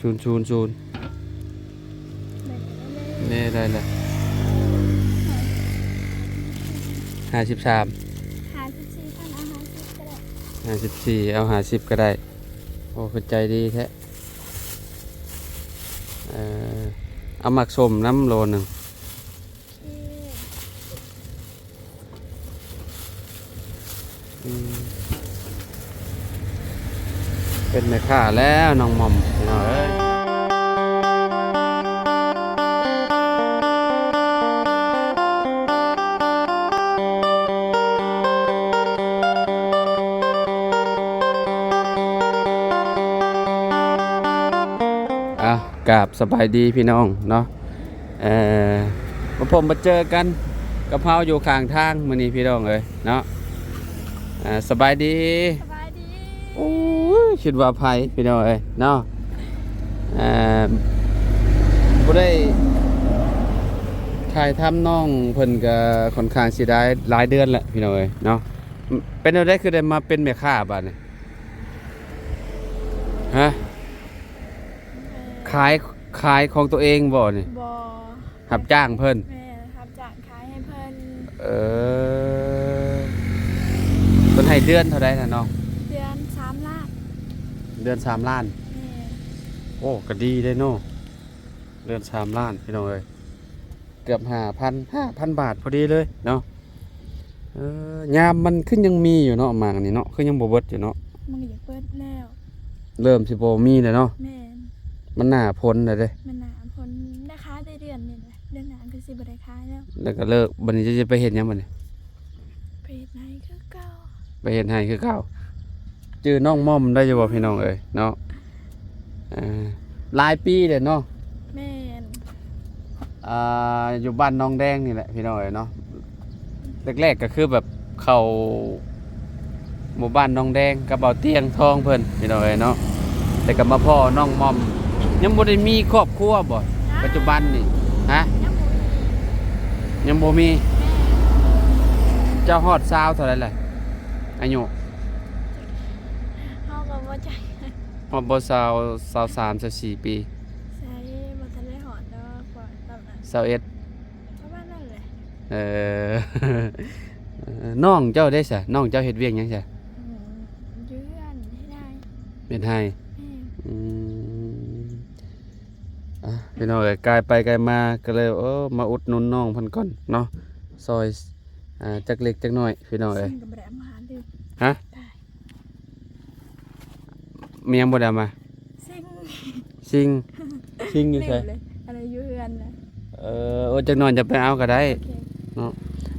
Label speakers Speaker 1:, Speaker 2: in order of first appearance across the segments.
Speaker 1: 000นี่ได้เลย53 54เอา50ก็ได้โอ้คือใจดีแท้เอาหมักส้มน้ำโลนึงเป็นแม่ค้าแล้วน้องหม่อมพี่น้องเอ้ยกราบสบายดีพี่น้องเนาะมาผมมาเจอกันกับเฮาอยู่ข้างทางมื้อนี้พี่น้องเอ้ยเนาะสบายดีโอ้ยคิดว่าไผพี่น้องเอ้ยเนาะบ่ได้ถ่ายทำน้องเพิ่นก็ค่อนข้างสิได้หลายเดือนแล้วพี่น้องเอ้ยเนาะเป็นจังได๋คือได้มาเป็นแม่ค้าบัดนี้ฮะขายของตัวเองบ่นี่
Speaker 2: บ่
Speaker 1: รับจ้างเพิ่น
Speaker 2: แม่รับจ้างขายให้เพิ่น
Speaker 1: เพิ่นให้เดือนเท่าใดน่ะน้อง
Speaker 2: เดือน3 ล้าน
Speaker 1: เดือน3 ล้านโอ้ก็ดีได้เนาะเดือน3 ล้านพี่น้องเอ้ยเกือบ 5,000 บาทพอดีเลยเนาะยามมันขึ้นยังมีอยู่เนาะหมากนี่เนาะคือยังบ่เบิดอยู่เนาะ
Speaker 2: มันก็อยากเบิดแล้ว
Speaker 1: เริ่มสิบ่มีแล้วเนาะ
Speaker 2: แม่น
Speaker 1: มันหน้าพ้นแล้วเด้
Speaker 2: มันหน้าพ้นได้ขายได้เดือนนี่แหละเดือนหน้าก็สิบ่ได้ขายแล้ว
Speaker 1: ก็เลิกบัดนี้จะไปเฮ็ดหยังบัดนี้
Speaker 2: ไปเฮ็ดให้คือเก่า
Speaker 1: ไปเฮ็ดให้คือเก่าชื่อน้องม่อมได้อยู่บ่พี่น้องเอ้ยเนาะหลายปีแล้วเนาะ
Speaker 2: แม่น
Speaker 1: อยู่บ้านน้องแดงนี่แหละพี่น้องเอ้ยเนาะแรกๆก็คือแบบเข้าหมู่บ้านน้องแดงกับเบาเตียงทองเพิ่นพี่น้องเอ้ยเนาะแต่ก็มาพ่อน้องม่อมยังบ่ได้มีครอบครัวบ่ปัจจุบันนี่ฮะยังบ่มีเจ้าฮอด20เท่าไหร่ล่ะอายุ
Speaker 2: เฮาก็บ่ใจ
Speaker 1: ฮอดบ่23 24ปี
Speaker 2: ใช่บ่ทันได้ฮอดดอกกว่าตอนนั้น
Speaker 1: 21
Speaker 2: ประมาณนั้นแหละ
Speaker 1: น้องเจ้าได้ซะน้องเจ้าเฮ็ดเวียกหยังซะ
Speaker 2: เดือนให้ได้
Speaker 1: เป็นให้พี่น้องเอ้ยกายไปกายมาก็เลยมาอุดหนุนน้องเพิ่นก่อนเนาะซอยจักเล็กจักน้อยพี่น้องเอ้ยฮะเมียงบ่ได้มาซิงอยู่ไส
Speaker 2: อะไรอยู่เฮือนน่ะ
Speaker 1: จักหน่อยจะไปเอาก็ได้เนาะ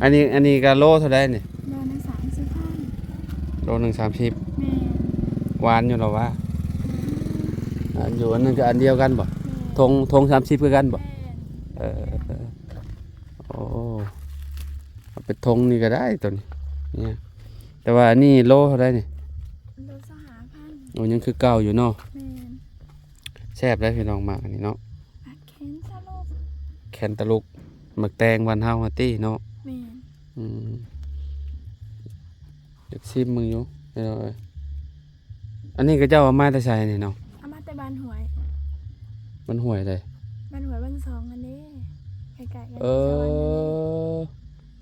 Speaker 1: อันนี้ก็โลเท่าใดนี่
Speaker 2: โลนึง30,000
Speaker 1: โลนึง30
Speaker 2: แม่
Speaker 1: หวานอยู่หรอวะอยู่อันนึงก็อันเดียวกันบ่ทง30คือกันบ่โอ้เอาไปทงนี่ก็ได้ตัวนี้เนี่ยแต่ว่าอันนี้โลเท่าใดนี่
Speaker 2: โล25,000
Speaker 1: โอ้ยังคือเก่าอยู่เนาะ
Speaker 2: แม่น
Speaker 1: แซ่บได้พี่น้องมากอันนี้เนาะ
Speaker 2: แคนตาลูป
Speaker 1: หมักแตงวันเฮาฮาตี้เนาะ
Speaker 2: แม่น
Speaker 1: เด็กซิมมึงอยู่เนาะอันนี้ก็เจ้าเอามาแต่ใส่นี่เนาะ
Speaker 2: เอามาแต่บ้านหวย
Speaker 1: มันห่วยเลย
Speaker 2: บ้านหวยบ้านสองอันนี้ใกล้ๆกัน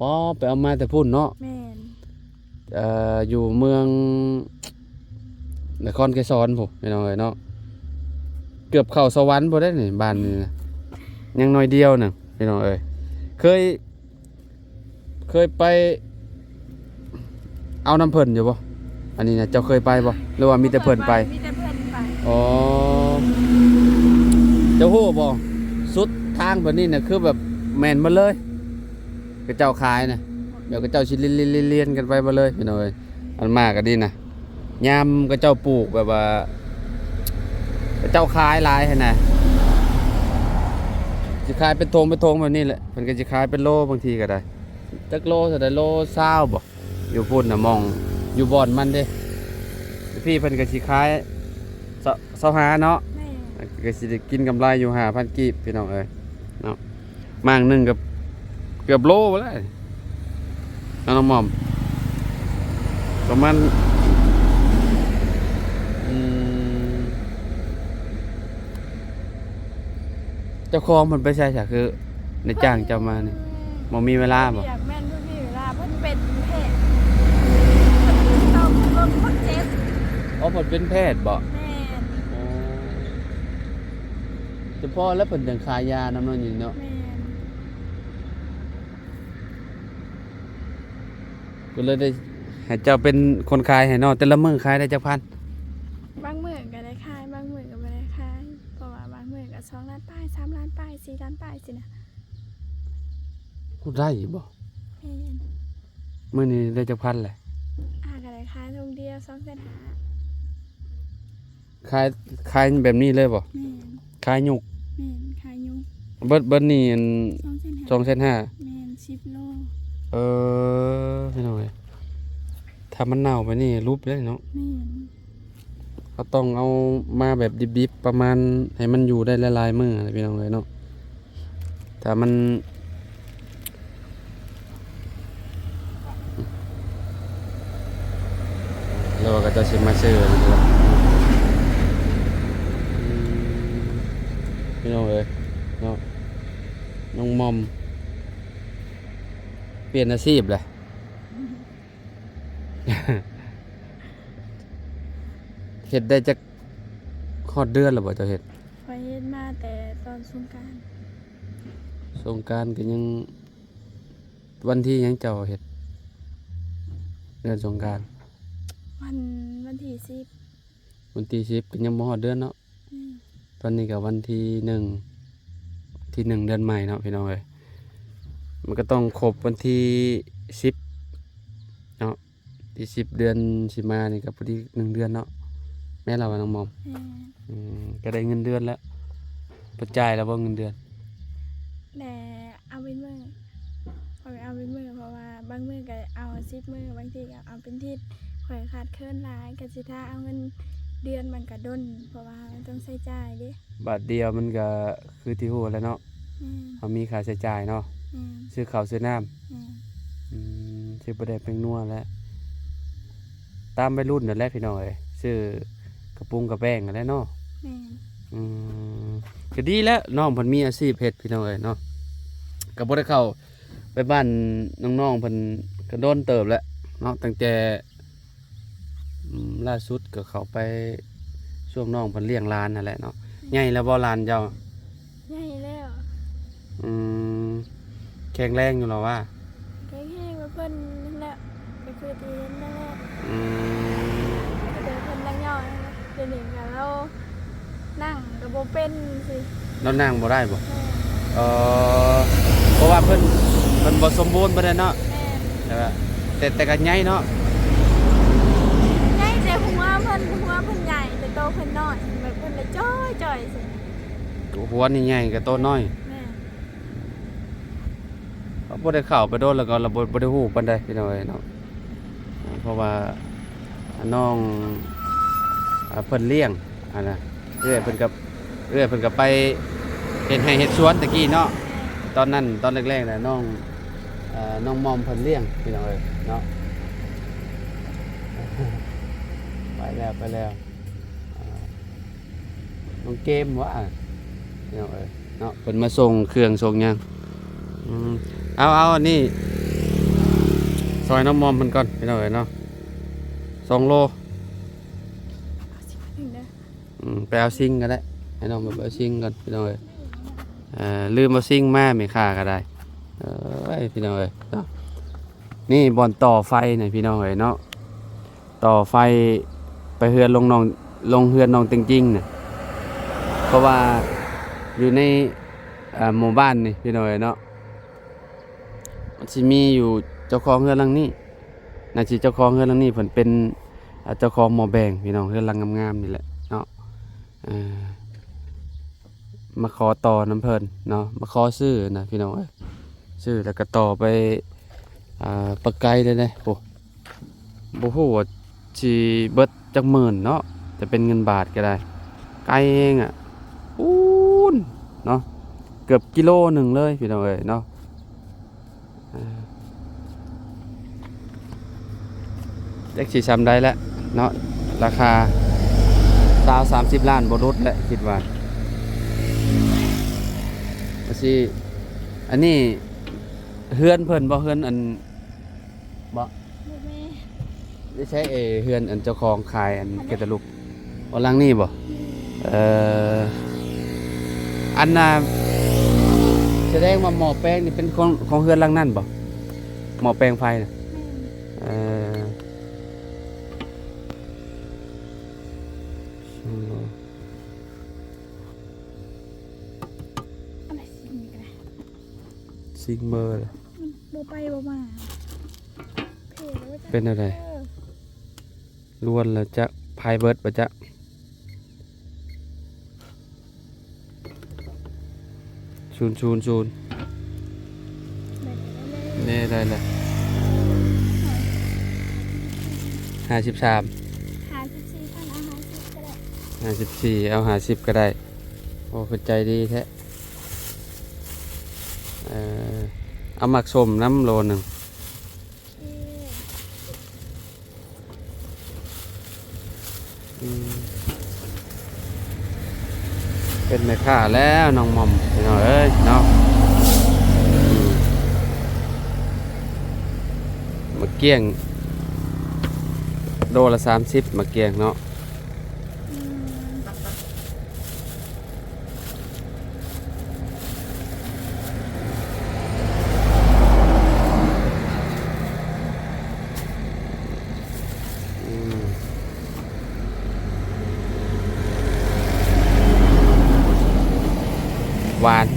Speaker 1: ป้อไปเอามาแต่พุ่นเนาะ
Speaker 2: แม่น
Speaker 1: อยู่เมืองนครไกรสอนผมพี่น้องเอ้ยเนาะเกือบเข้าสวรรค์บ่ได้นี่บ้านนี่นะยังน้อยเดียวนึงพี่น้องเอ้ยเคยไปเอาน้ำเพิ่นอยู่บ่อันนี้นะเจ้าเคยไปบ่หรือว่ามีแต่เพิ่นไป
Speaker 2: มีแต่เพิ่นไป
Speaker 1: อ๋อเจ้าฮู้บ่สุดทางแบบนี้น่ะคือแบบแม่นมาเลยกระเจ้าขายน่ะเดี๋ยวกระเจ้าสิเลียนกันไปมาเลยพี่น้องเอ้ยอันมากก็ดีนะยามกระเจ้าปลูกแบบว่ากระเจ้าขายหลายให้น่ะสิขายเป็นธงแบบนี้แหละเพิ่นก็สิขายเป็นโลบางทีก็ได้จักโลเท่าใดโล20บ่อยู่พุ่นน่ะมองอยู่บ่อนมันเด้พี่เพิ่นก็สิขาย25เนาะก็สิได้กินกำไรอยู่ 5,000 กีบพี่น้องเอ้ยเนาะมางนึงกับเกือบโลบ่ได้น้องหม่อมประมาณ จ้าของมันไปใช่จ้ะคือในจ้างเจ้ามานี่บ่มีเวลาบ่
Speaker 2: อยากแม่นเพิ่นมีเวลาเพิ่นเป็นแพทย์เพิ่นต้องเบิ่งคนเจ็บ
Speaker 1: อ๋อเพิ่นเป็นแพทย์บ่
Speaker 2: แม่น
Speaker 1: อ๋อเฉพาะแล้วเพิ่นจังขายยานำเนาะนี่เนาะ
Speaker 2: แม่น
Speaker 1: ก็เลยได้ให้เจ้าเป็นคนขายให้เนาะแต่ละมื้อขายได้จักพัน
Speaker 2: บางมื้อก็ได้ขายบางมื้อก็บ่ได้ขายเพราะว่าบางมื้อก็2ล้านป้าย3ล้านป้าย4ล้านป้ายสินะ
Speaker 1: พูดได้บ่
Speaker 2: แม่น
Speaker 1: มื้อนี้ได้จักพันแหละ
Speaker 2: ก็ได้ขายทงเดียว2,500,000
Speaker 1: ขายแบบนี้เลยบ่
Speaker 2: แม่น
Speaker 1: ขายยุก
Speaker 2: แม่นขายยุง
Speaker 1: เบิดนี่อัน
Speaker 2: 2,500,000
Speaker 1: 2,500,000
Speaker 2: แม่น10โล
Speaker 1: ไม่น้อยถ้ามันเน่าไปนี่รูปเลยเนาะ
Speaker 2: แม่น
Speaker 1: ก็ต้องเอามาแบบดิบๆประมาณให้มันอยู่ได้หลายๆมื้ออะไรพี่น้องเลยเนาะถ้ามันเราก็จะสิมาซื้อนะครับพี่น้องเลยเนาะน้องมอมเปลี่ยนอาชีพเลย เฮ็ดได้จักฮอดเดือนแล้วบ่เจ้าเฮ็ด
Speaker 2: ไปเฮ็ดมาแต่ตอนสงกรานต์
Speaker 1: สงกรานต์ก็ยังวันที่ยังเจ้าเฮ็ดเดือนสงกรานต์
Speaker 2: วันที่10
Speaker 1: วันที่10ก็ยังบ่ฮอดเดือนเนาะ
Speaker 2: อืม
Speaker 1: ตอนนี้ก็วันที่1เดือนใหม่เนาะพี่น้องเอ้ยมันก็ต้องครบวันที่10เนาะที่10เดือนสิมานี่ก็พอดี1เดือนเนาะแม่นแล้วว่าน้องมอม ก็ได้เงินเดือนแล้วประจ่ายแล้วบ่เงินเดือน
Speaker 2: แต่เอาเป็นมื้อเอาเป็นมื้อเพราะว่าบางมื้อก็เอา10มื้อบางทีก็เอาเป็นทิศข่อยขาดเคินหลายก็สิถ้าเอาเงินเดือนมันก็ด้นเพราะว่ามันต้องใช้จ่ายเด้
Speaker 1: บาทเดียวมันก็คือที่ฮู้แล้วเนาะ
Speaker 2: อืม
Speaker 1: เขามีค่าใช้จ่ายเนาะ
Speaker 2: อืม
Speaker 1: ซื้อข้าวซื้อน้ำ
Speaker 2: อืม
Speaker 1: ซื้อประเด็เป็นนัวแล้วตามไปรุ่นนั่นแหละพี่น้องเอ้ยซื้อกระปุงกระแป้งนั่นแหละเนาะ
Speaker 2: แม่น
Speaker 1: ก็ดีแล้วน้องเพิ่นมีอาชีพเฮ็ดพี่น้องเอ้ยเนาะก็บ่ได้เข้าไปบ้านน้องๆเพิ่นก็โดนเติบแล้วเนาะตั้งแต่ล่าสุดก็เข้าไปช่วงน้องเพิ่นเลี้ยงหลานนั่นแหละเนาะใหญ่แล้วบ่หลานเจ้า
Speaker 2: ใหญ่แล้ว
Speaker 1: อืมแข็งแรงอยู่หรอว่า
Speaker 2: แข็งแรงกว่าเพิ่นนั่นแหละก็คือที่เห็นนั่นแหละ
Speaker 1: อืม
Speaker 2: เดี๋ยวเพิ่นนั่งย่อนั่นแหละเดี๋ยวนี้ก็เรานั่งก็บ่เป็นสิ
Speaker 1: เรานั่งบ่ได้บ่
Speaker 2: แม่
Speaker 1: เออเพราะว่าเพิ่นบ่สมบูรณ์บ่ได้เนาะ
Speaker 2: แม่
Speaker 1: ใช่ป่ะแต่ก็ใหญ่เนาะ
Speaker 2: ใหญ่แต่หัวเพิ่นใหญ่แต่โตเพิ่นน้อยแบบเพิ่นเลยจ้อยสิ
Speaker 1: หัวนี่ใหญ่ก็โตน้อย
Speaker 2: แม่
Speaker 1: เขาบ่ได้เข้าไปโดนแล้วก็ระบบบ่ได้ฮู้ปานใดพี่น้องเอ้ยเนาะเพราะว่าน้องเพิ่นเลี้ยงนะเอื้อยเพิ่นก็ไปเฮ็ดไร่เฮ็ดสวนตะกี้เนาะตอนนั้นตอนแรกๆน่ะน้องมอมเพิ่นเลี้ยงพี่น้องเอ้ยเนาะ ไปแล้วน้องเกมวะพี่น้องเอ้ยเนาะเพิ่นมาส่งเครื่องส่งหยังเอาอันนี้ซอยน้ำมอมมันก่อนพี่น้องเอ้ยเนาะ2 โล
Speaker 2: ถึงเด้อ
Speaker 1: ไปเอาซิงก็ได้ให้น้องไปเอาซิงก่อนพี่น้องเอ้ยลืมเอาซิงมาไม่ค่าก็ได้พี่น้องเอ้ยเนาะนี่บ่อนต่อไฟนี่พี่น้องเอ้ยเนาะต่อไฟไปเฮือนลงเฮือนน้องจริงๆน่ะเพราะว่าอยู่ในหมู่บ้านนี่พี่น้องเอ้ยเนาะมันสิมีอยู่เจ้าของเฮือนหลังนี้น่าสิเจ้าของเฮือนหลังนี้เพิ่นเป็นเจ้าของหม้อแบงพี่น้องเฮือนหลังงามๆนี่แหละเนาะมาขอต่อน้ำเพิ่นเนาะมาขอซื้อนะพี่น้องเอ้ยซื้อแล้วก็ต่อไปปากไกลเลยนะโอ้บ่ฮู้ว่าสิเบิดจักหมื่นเนาะจะเป็นเงินบาทก็ได้ไกลเองอ่ะปูนเนาะเกือบกิโลหนึ่งเลยพี่น้องเอ้ยเนาะจักสิซ้ำได้แล้วเนาะราคา20-30 ล้านบ่ลดแล้วคิดว่า สิอันนี้เฮือนเพิ่นบ่เฮือนอันบ่
Speaker 2: บ่แม่
Speaker 1: ได้ใช้เฮือนอันเจ้าของขายอันเกตาลูกบ่หลังนี้บ่เอ่ออันน่ะแสดงว่าหม้อแปลงนี่เป็นของเฮือนหลังนั้นบ่หม้อแปลงไฟน่ะเอ่อ
Speaker 2: อะไรสินี่ก็ได้
Speaker 1: ซิงเมอร์ล่ะ
Speaker 2: บ่ไปบ่มาเพจแล้วจ้ะ
Speaker 1: เป็นอะไรล้วนแล้วจะพายเบิดบ่จ๊ะชูน
Speaker 2: ได้เลย
Speaker 1: นี่ได้เลย53
Speaker 2: 54,000เอา50ก็ได้
Speaker 1: 54เอา50ก็ได้โอ้คือใจดีแท้เอาหมักส้มน้ำโลหนึ่ง
Speaker 2: โอเค
Speaker 1: เป็นแม่ค้าแล้วน้องหม่อมพี่น้องเอ้ยเนาะมะเกี้ยงโลละ30มะเกี้ยงเนาะ
Speaker 2: อืม
Speaker 1: อืมหวานโ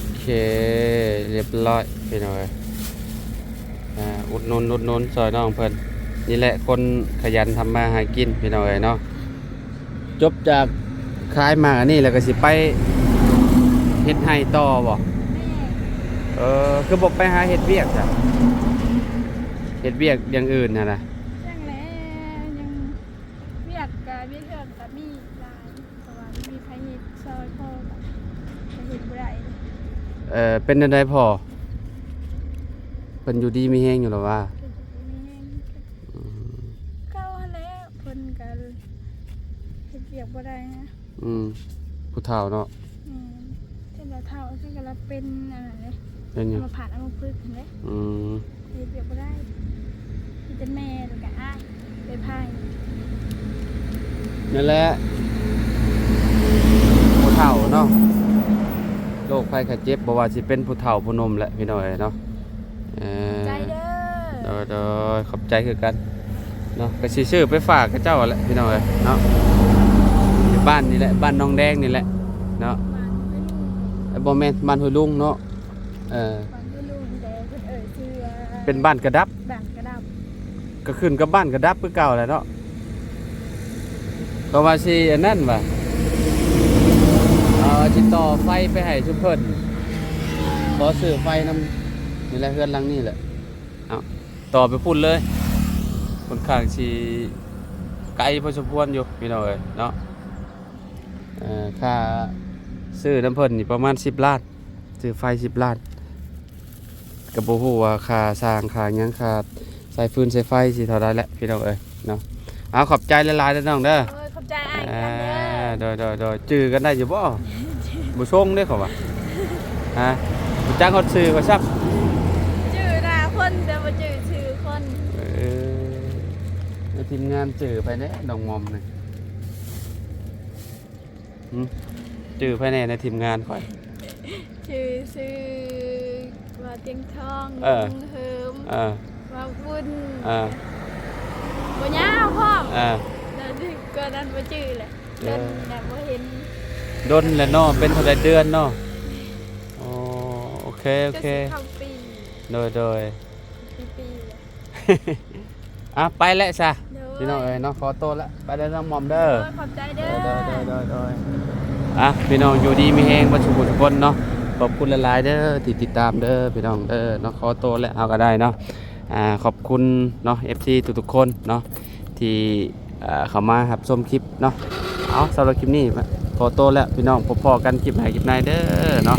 Speaker 1: อเคเรียบร้อยพี่น้องเอ้ยอุดหนุนซอยน้องเพิ่นนี่แหละคนขยันทำมาหากินพี่น้องเอ้ยเนาะจบจากขายมาอันนี้แล้วก็สิไปเฮ็ดไร่ต่อบ่
Speaker 2: แม่
Speaker 1: คือบอกไปหาเฮ็ดเวียกจ้ะเฮ็ดเวียกอย่างอื่นน่ะนะ
Speaker 2: จังแล้วยังเวียกกับเวียกเกินแต่มีหลายเพราะว่ามีใครเฮ็ดซอยพ่อก็เฮ็ดบ่ได้
Speaker 1: เป็นจังไดพ่อเพิ่นอยู่ดีมีแฮงอยู่หรอวะ
Speaker 2: มีแฮงเก่าหั้นแหล้วเพิ่นก็เฮ็ดเวียกบ่ได้นะ
Speaker 1: ผู้เฒ่าเนาะ
Speaker 2: เช่นเราเท่าเช่นเราเป็นอะไรเลย
Speaker 1: เป็นหยัง
Speaker 2: มาผ่านเอามาพึกษ์เห็นไหม
Speaker 1: อืม
Speaker 2: เฮ็ดเวียกบ่ได้ที่จะแม่หรือกับอ้ายไปพาย
Speaker 1: นั่นแหละผู้เฒ่าเนาะโรคภัยไข้เจ็บบ่ว่าสิเป็นผู้เฒ่าผู้หนุ่มแหละพี่น้อยเนาะ
Speaker 2: ใจเด้อ
Speaker 1: โดยขอบใจคือกันเนาะก็สิซื้อไปฝากกับเจ้าแหละพี่น้อยเนาะอยู่บ้านนี่แหละบ้านน้องแดงนี่แหละเนาะ
Speaker 2: มันไม่รู้
Speaker 1: ไอ้บ่แม่นบ้านห้วยลุงเนาะ
Speaker 2: มันไม่รู้แต่เพิ่นชื่อว่า
Speaker 1: เป็นบ้านกระดับ
Speaker 2: บ้านกระดับ
Speaker 1: ก็ขึ้นกับบ้านกระดับคือเก่าแหละเนาะก็ว่าสิอันนั้นว่ะสิต่อไฟไปให้ชุมเพิ่นต่อซื้อไฟนำนี่แหละเฮือนหลังนี้แหละเอาต่อไปพุ่นเลยค่อนข้างสิไกลพอสมควรอยู่พี่น้องเอ้ยเนาะค่าซื้อน้ำเพิ่นนี่ประมาณ10ล้านซื้อไฟ10ล้านก็บ่ฮู้ว่าค่าสร้างค่าหยังค่าสายฟืนสายไฟสิเท่าใดแหละพี่น้องเอ้ยเนาะเอาขอบใจหลายๆเด้อน้องเด้อ
Speaker 2: โอ้ยขอบใจอ้ายกันเด้อ
Speaker 1: โดยจื้อกันได้อยู่บ่บ่ชงเด้อเขาว่าฮะบ่จักฮอดชื่อว่าซัก
Speaker 2: ชื่อหน้าคนแต่บ่ชื่อชื่อคน
Speaker 1: ในทีมงานจื้อไปแน่น้องมอมนี่จื้อไปแน่ในทีมงานข่อย
Speaker 2: ชื่อว่าเตียงทอง
Speaker 1: เออ
Speaker 2: ลุงเฮิม
Speaker 1: อ่า
Speaker 2: ว่าบุญ
Speaker 1: อ่า
Speaker 2: บ่ยาวพร้อม
Speaker 1: อ่า
Speaker 2: แล้วที่ก็นั้นบ่ชื่อแหละเดินแบบบ่เห็น
Speaker 1: ดนแหละเนาะเป็นเท่าใดเดือนเนาะอ๋อโอเค
Speaker 2: ก็สิเข้าปี
Speaker 1: โดย
Speaker 2: ปีเลย
Speaker 1: อ่ะไปแล้วซะ
Speaker 2: เด้อ
Speaker 1: พี่น้องเอ้ยเนาะขอตัวละไปแล้วน้องมอมเด้อ
Speaker 2: โอ้ยขอบใจเด้อ
Speaker 1: โดยอ่ะพี่น้องอยู่ดีมีแฮงบ่ทุกคนเนาะขอบคุณหลายๆเด้อที่ติดตามเด้อพี่น้องเด้อเนาะขอตัวแล้วเอาก็ได้เนาะขอบคุณเนาะ FC ทุกๆคนเนาะที่เข้ามารับชมคลิปเนาะเอาสำหรับคลิปนี้ขอตัวแล้วพี่น้องพบกันคลิปไหนคลิปไหนเด้อเนาะ